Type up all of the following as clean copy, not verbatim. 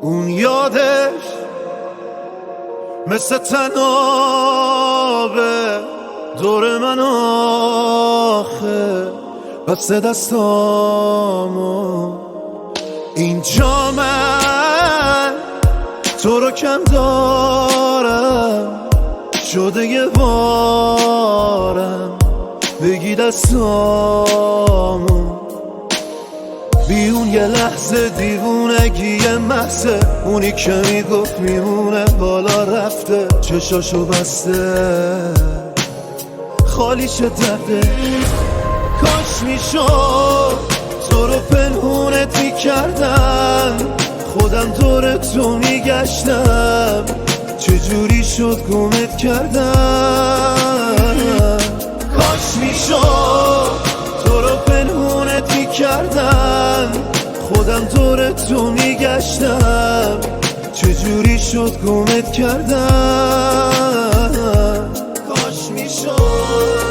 اون یادش مثل تنابه دور من آخه بست دستامو اینجا من تو رو کم دارم شده یه بارم بگی دستامو بی اون یه لحظه دیوونگی محضه اونی که میگفت میمونه بالا رفته چشاشو بسته خالی شده کاش میشد تو رو پنهونت میکردم خودم دور تو میگشتم چجوری شد گمت کردم کاش میشد تو رو پنهونت میکردم خودم دور تو میگشتم چجوری شد گمت کردم کاش میشد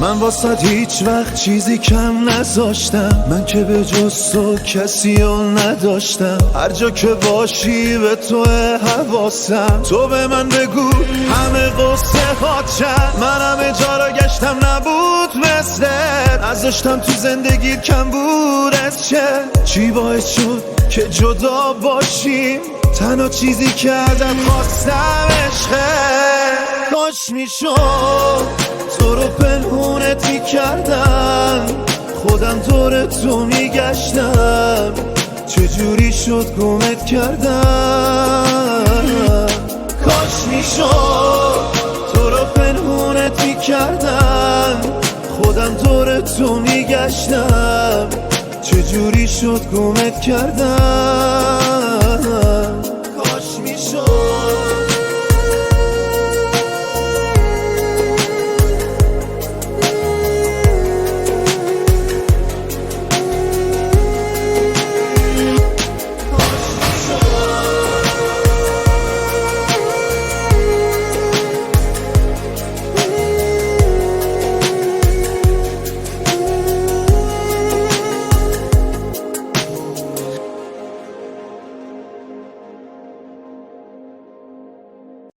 من واسد هیچ وقت چیزی کم نذاشتم من که به جز تو کسی رو نداشتم هر جا که باشی به تو حواسم تو به من بگو همه قصه ها چند من همه جا را گشتم نبود مثلت نذاشتم تو زندگی کم بود از چی باعث شد که جدا باشیم تنها چیزی که ازت خواستم عشقه کاش میشد تو رو پنهونت میکردم خودم دور تو میگشتم چجوری شد گمت کردم کاش میشد تو رو پنهونت میکردم خودم دور تو میگشتم چجوری شد گمت کردم